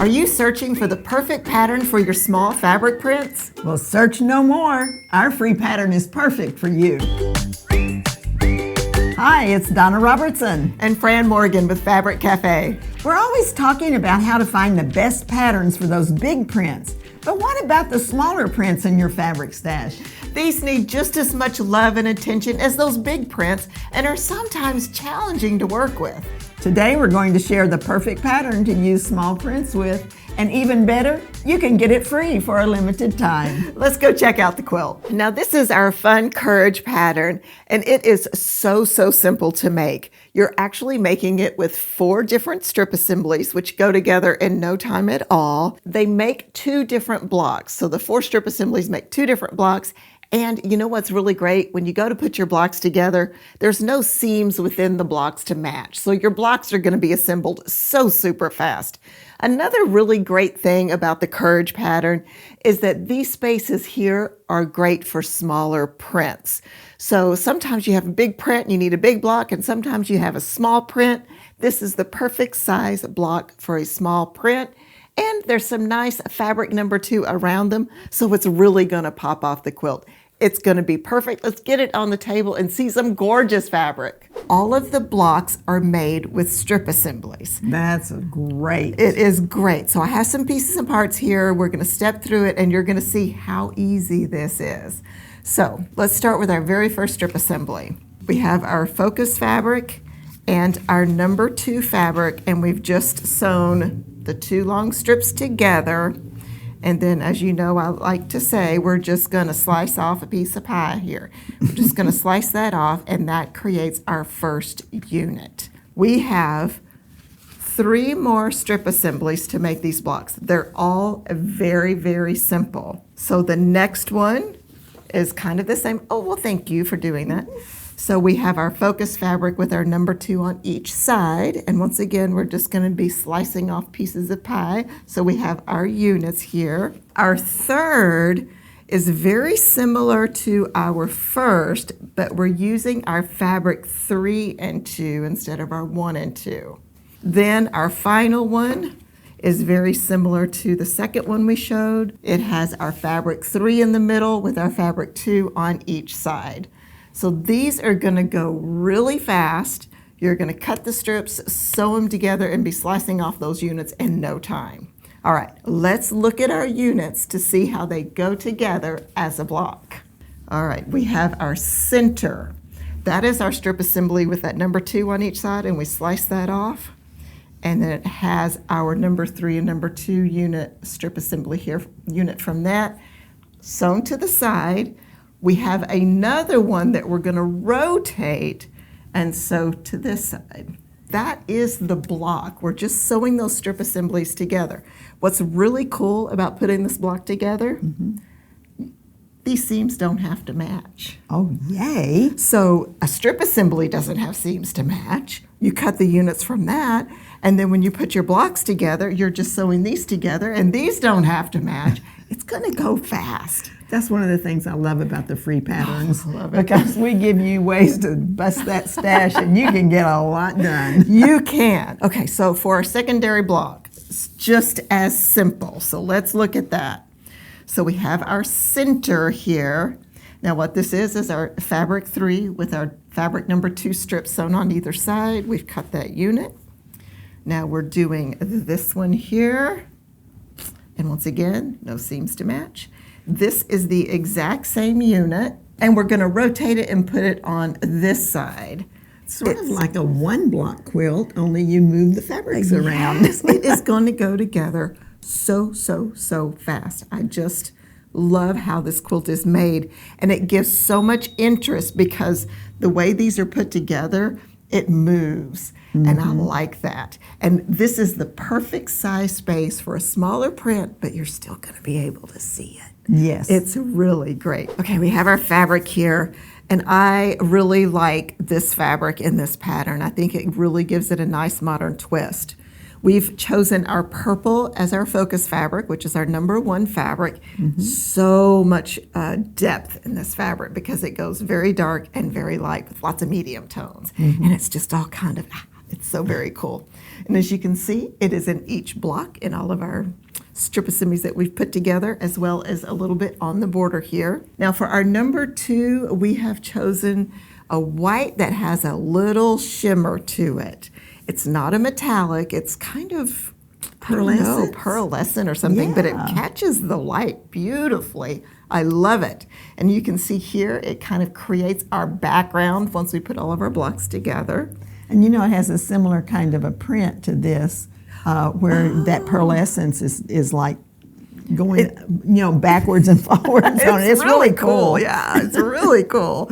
Are you searching for the perfect pattern for your small fabric prints? Well, search no more. Our free pattern is perfect for you. Hi, it's Donna Robertson. And Fran Morgan with Fabric Café. We're always talking about how to find the best patterns for those big prints. But what about the smaller prints in your fabric stash? These need just as much love and attention as those big prints and are sometimes challenging to work with. Today we're going to share the perfect pattern to use small prints with, and even better, you can get it free for a limited time. Let's go check out the quilt. Now this is our fun courage pattern, and it is so simple to make. You're actually making it with 4 different strip assemblies, which go together in no time at all. They make 2 different blocks. So the 4 strip assemblies make 2 different blocks. And you know what's really great? When you go to put your blocks together, there's no seams within the blocks to match. So your blocks are going to be assembled so super fast. Another really great thing about the Courage pattern is that these spaces here are great for smaller prints. So sometimes you have a big print and you need a big block, and sometimes you have a small print. This is the perfect size block for a small print. And there's some nice fabric number 2 around them, so it's really going to pop off the quilt. It's going to be perfect. Let's get it on the table and see some gorgeous fabric. All of the blocks are made with strip assemblies. That's great. It is great. So I have some pieces and parts here. We're going to step through it and you're going to see how easy this is. So let's start with our very first strip assembly. We have our focus fabric and our number 2 fabric, and we've just sewn the 2 long strips together. And then, as you know, I like to say, we're just going to slice off a piece of pie here. We're just going to slice that off, and that creates our first unit. We have 3 more strip assemblies to make these blocks. They're all very simple. So the next one is kind of the same. Oh, well, thank you for doing that. So we have our focus fabric with our number 2 on each side. And once again, we're just going to be slicing off pieces of pie. So we have our units here. Our third is very similar to our first, but we're using our fabric 3 and 2 instead of our 1 and 2. Then our final one is very similar to the second one we showed. It has our fabric 3 in the middle with our fabric 2 on each side. So these are going to go really fast. You're going to cut the strips, sew them together, and be slicing off those units in no time. All right, let's look at our units to see how they go together as a block. All right, we have our center. That is our strip assembly with that number 2 on each side, and we slice that off. And then it has our number 3 and number 2 unit strip assembly here, unit from that, sewn to the side. We have another one that we're going to rotate and sew to this side. That is the block. We're just sewing those strip assemblies together. What's really cool about putting this block together, these seams don't have to match. Oh, yay. So a strip assembly doesn't have seams to match. You cut the units from that, and then when you put your blocks together, you're just sewing these together, and these don't have to match. It's going to go fast. That's one of the things I love about the free patterns, love it. because we give you ways to bust that stash and you can get a lot done. You can. Okay, so for our secondary block, it's just as simple. So let's look at that. So we have our center here. Now what this is our fabric 3 with our fabric number 2 strips sewn on either side. We've cut that unit. Now we're doing this one here. And once again, no seams to match. This is the exact same unit, and we're going to rotate it and put it on this side. Sort of like a 1-block quilt, only you move the fabrics around. Yes, it is going to go together so fast. I just love how this quilt is made, and it gives so much interest because the way these are put together, it moves, and I like that. And this is the perfect size space for a smaller print, but you're still going to be able to see it. Yes. It's really great. Okay, we have our fabric here, and I really like this fabric in this pattern. I think it really gives it a nice modern twist. We've chosen our purple as our focus fabric, which is our number 1 fabric. So much depth in this fabric because it goes very dark and very light with lots of medium tones. And it's just all kind of It's so very cool. And as you can see, it is in each block in all of our strip assemblies that we've put together, as well as a little bit on the border here. Now for our number 2, we have chosen a white that has a little shimmer to it. It's not a metallic, it's kind of pearlescent or something, but it catches the light beautifully. I love it. And you can see here, it kind of creates our background once we put all of our blocks together. And you know, it has a similar kind of a print to this, where that pearlescence is like going, backwards and forwards. It's really cool. Yeah, it's really cool.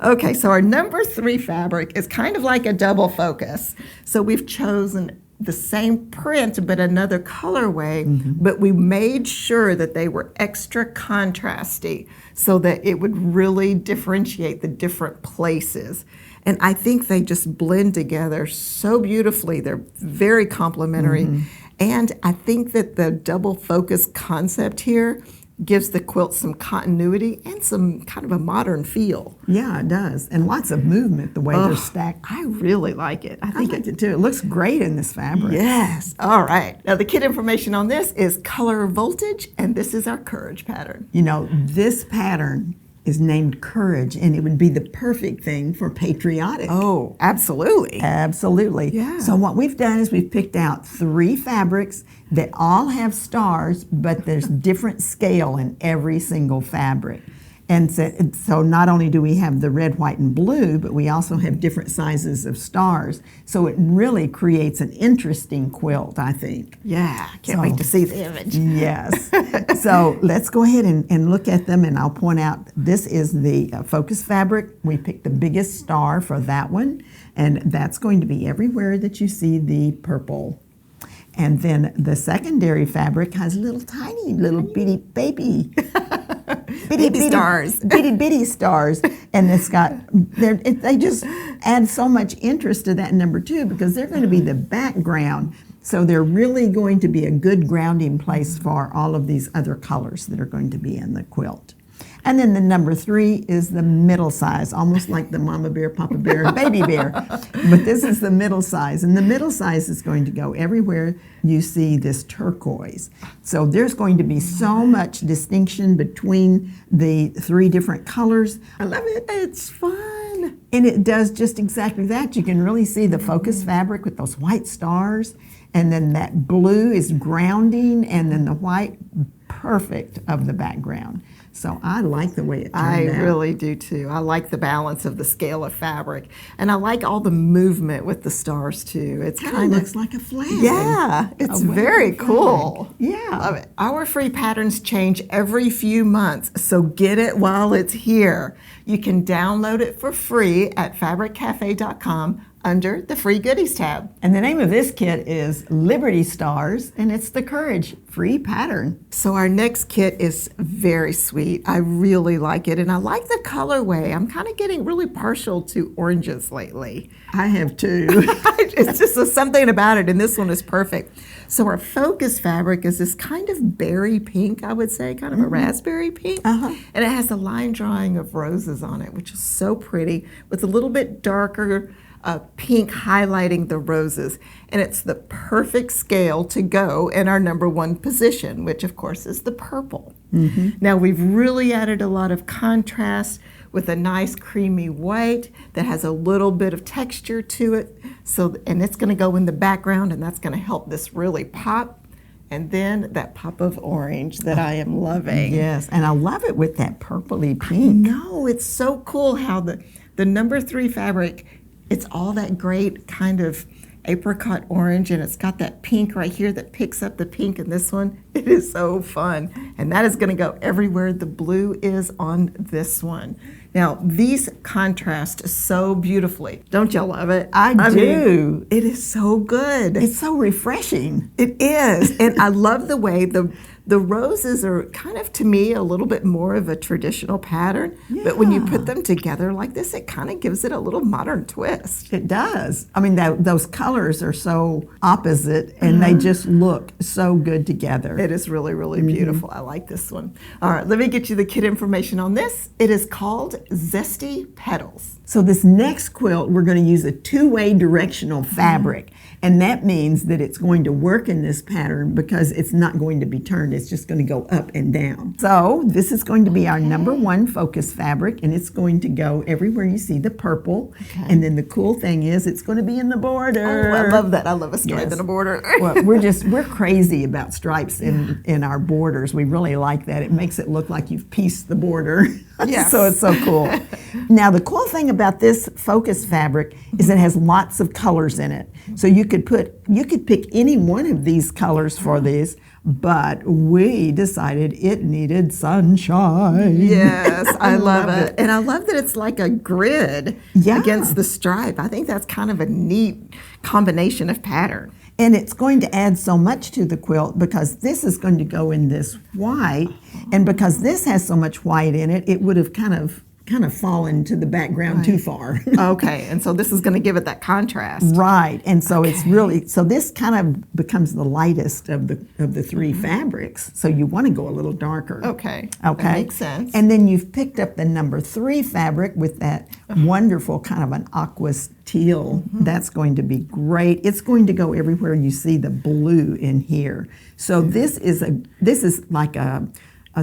Okay, so our number 3 fabric is kind of like a double focus. So we've chosen the same print but another colorway, but we made sure that they were extra contrasty so that it would really differentiate the different places. And I think they just blend together so beautifully. They're very complementary. And I think that the double focus concept here gives the quilt some continuity and some kind of a modern feel. Yeah, it does. And lots of movement the way they're stacked. I really like it. I think it too. It looks great in this fabric. Yes. All right. Now the kit information on this is color voltage, and this is our courage pattern. You know, this pattern is named Courage, and it would be the perfect thing for patriotic. Oh, absolutely. Absolutely. Yeah. So what we've done is we've picked out 3 fabrics that all have stars, but there's different scale in every single fabric. And so not only do we have the red, white, and blue, but we also have different sizes of stars. So it really creates an interesting quilt, I think. Yeah, can't wait to see the image. Yes. So let's go ahead and look at them, and I'll point out this is the focus fabric. We picked the biggest star for that one, and that's going to be everywhere that you see the purple. And then the secondary fabric has little tiny little bitty baby stars. bitty stars, and it's got they just add so much interest to that number 2 because they're going to be the background. So they're really going to be a good grounding place for all of these other colors that are going to be in the quilt. And then the number 3 is the middle size, almost like the mama bear, papa bear, and baby bear. But this is the middle size. And the middle size is going to go everywhere you see this turquoise. So there's going to be so much distinction between the 3 different colors. I love it. It's fun. And it does just exactly that. You can really see the focus fabric with those white stars. And then that blue is grounding, and then the white, perfect of the background. So I like the way it turned out. I really do too. I like the balance of the scale of fabric, and I like all the movement with the stars too. It's kind of looks like a flag. Yeah, it's very cool. Yeah. Love it. Our free patterns change every few months, so get it while it's here. You can download it for free at fabriccafe.com under the free goodies tab. And the name of this kit is Liberty Stars, and it's the Courage free pattern. So our next kit is very sweet. I really like it, and I like the colorway. I'm kind of getting really partial to oranges lately. I have too. It's just something about it, and this one is perfect. So our focus fabric is this kind of berry pink, I would say, kind of a raspberry pink. And it has a line drawing of roses on it, which is so pretty, with a little bit darker pink highlighting the roses. And it's the perfect scale to go in our number 1 position, which of course is the purple. Now we've really added a lot of contrast with a nice creamy white that has a little bit of texture to it. And it's going to go in the background, and that's going to help this really pop. And then that pop of orange that I am loving. Yes, and I love it with that purpley pink. No, it's so cool how the number 3 fabric, it's all that great kind of apricot orange, and it's got that pink right here that picks up the pink in this one. It is so fun. And that is going to go everywhere the blue is on this one. Now, these contrast so beautifully. Don't you love it? I do. Mean, it is so good. It's so refreshing. It is. And I love the way the The roses are kind of, to me, a little bit more of a traditional pattern, but when you put them together like this, it kind of gives it a little modern twist. It does. I mean, those colors are so opposite, and they just look so good together. It is really, really beautiful. I like this one. All right, let me get you the kit information on this. It is called Zesty Petals. So this next quilt, we're going to use a two-way directional fabric. And that means that it's going to work in this pattern because it's not going to be turned. It's just going to go up and down. So this is going to be our number 1 focus fabric, and it's going to go everywhere you see the purple. And then the cool thing is it's going to be in the border. Oh, I love that. I love a stripe in a border. Well, we're crazy about stripes in our borders. We really like that. It makes it look like you've pieced the border. Yes. So it's so cool. Now the cool thing about this focus fabric is it has lots of colors in it. So you could pick any one of these colors for these, but we decided it needed sunshine. Yes, I love it. And I love that it's like a grid against the stripe. I think that's kind of a neat combination of pattern. And it's going to add so much to the quilt because this is going to go in this white, and because this has so much white in it, it would have kind of fallen to the background too far. Okay, and so this is going to give it that contrast. Right, and so it's really, so this kind of becomes the lightest of the 3 fabrics, so you want to go a little darker. Okay, that makes sense. And then you've picked up the number 3 fabric with that wonderful kind of an aqua teal. That's going to be great. It's going to go everywhere you see the blue in here. So this is like a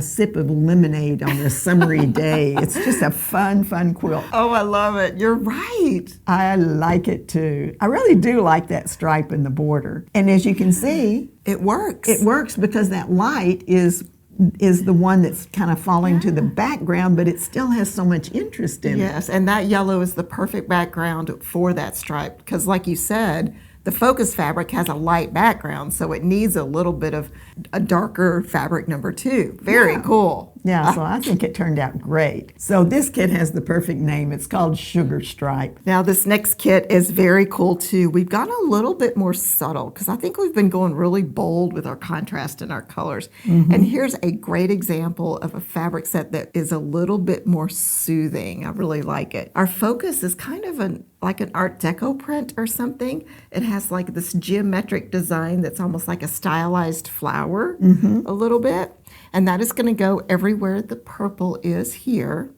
sip of lemonade on a summery day. It's just a fun quilt. Oh, I love it. You're right. I like it too. I really do like that stripe in the border. And as you can see, it works. It works because that light is the one that's kind of falling to the background, but it still has so much interest in it. Yes, and that yellow is the perfect background for that stripe because like you said, the focus fabric has a light background, so it needs a little bit of a darker fabric number 2. Very cool. Yeah, so I think it turned out great. So this kit has the perfect name. It's called Sugar Stripe. Now this next kit is very cool too. We've gone a little bit more subtle because I think we've been going really bold with our contrast and our colors. And here's a great example of a fabric set that is a little bit more soothing. I really like it. Our focus is kind of like an Art Deco print or something. It has like this geometric design that's almost like a stylized flower a little bit. And that is going to go everywhere the purple is here.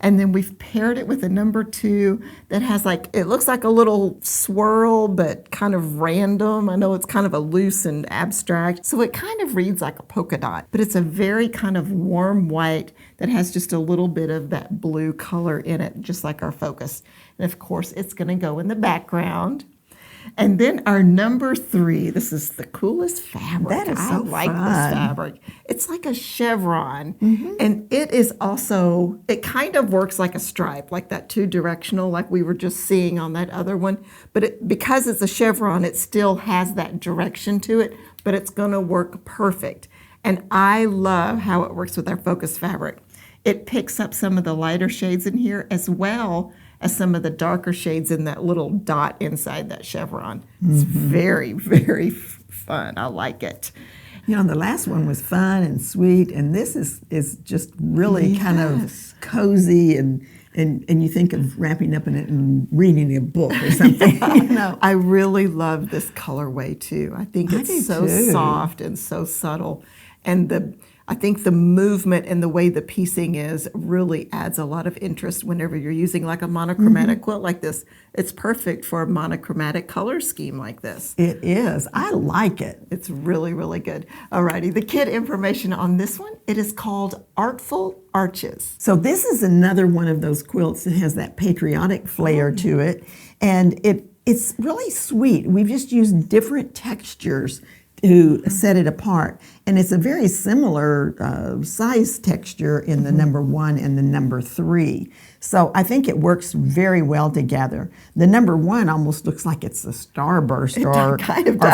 And then we've paired it with a number 2 that has like, it looks like a little swirl, but kind of random. I know it's kind of a loose and abstract. So it kind of reads like a polka dot, but it's a very kind of warm white that has just a little bit of that blue color in it, just like our focus. And of course, it's going to go in the background. And then our number 3, this is the coolest fabric. That is so I like fun. this fabric. It's like a chevron, and it is also, it kind of works like a stripe, like that 2-directional, like we were just seeing on that other one. But because it's a chevron, it still has that direction to it, but it's going to work perfect. And I love how it works with our focus fabric. It picks up some of the lighter shades in here as well as some of the darker shades in that little dot inside that chevron. It's very, very fun. I like it. You know, the last one was fun and sweet, and this is just really kind of cozy, and you think of wrapping up in it and reading a book or something. You know? I really love this colorway too. I think it's so soft and so subtle, and I think the movement and the way the piecing is really adds a lot of interest whenever you're using like a monochromatic quilt like this. It's perfect for a monochromatic color scheme like this. It is. I like it. It's really, really good. Alrighty, the kit information on this one, it is called Artful Arches. So this is another one of those quilts that has that patriotic flair to it, and it's really sweet. We've just used different textures to set it apart. And it's a very similar size texture in the number 1 and the number 3. So I think it works very well together. The number 1 almost looks like it's a starburst or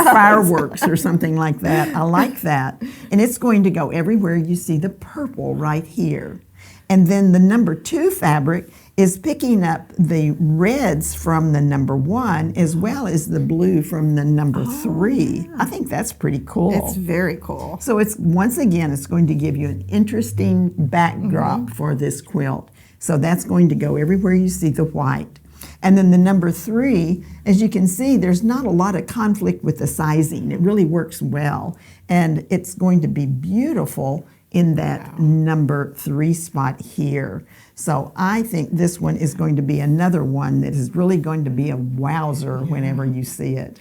fireworks or something like that. I like that. And it's going to go everywhere you see the purple right here. And then the number 2 fabric is picking up the reds from the number 1 as well as the blue from the number 3. I think that's pretty cool. It's very cool. So it's, once again, it's going to give you an interesting backdrop for this quilt. So that's going to go everywhere you see the white. And then the number 3, as you can see, there's not a lot of conflict with the sizing. It really works well. And it's going to be beautiful in that number 3 spot here. So I think this one is going to be another one that is really going to be a wowzer whenever you see it.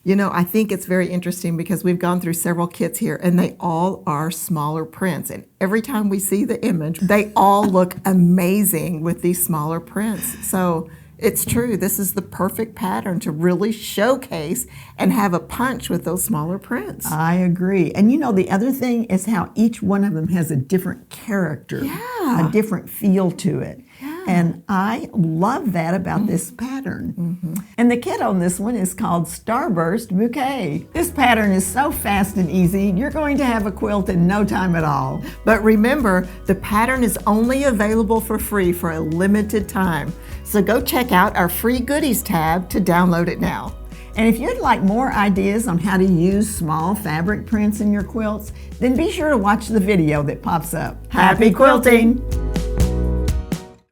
You know, I think it's very interesting because we've gone through several kits here and they all are smaller prints. And every time we see the image, they all look amazing with these smaller prints. So it's true, this is the perfect pattern to really showcase and have a punch with those smaller prints. I agree. And you know, the other thing is how each one of them has a different character, a different feel to it. And I love that about this pattern. And the kit on this one is called Starburst Bouquet. This pattern is so fast and easy, you're going to have a quilt in no time at all. But remember, the pattern is only available for free for a limited time. So go check out our free goodies tab to download it now. And if you'd like more ideas on how to use small fabric prints in your quilts, then be sure to watch the video that pops up. Happy quilting!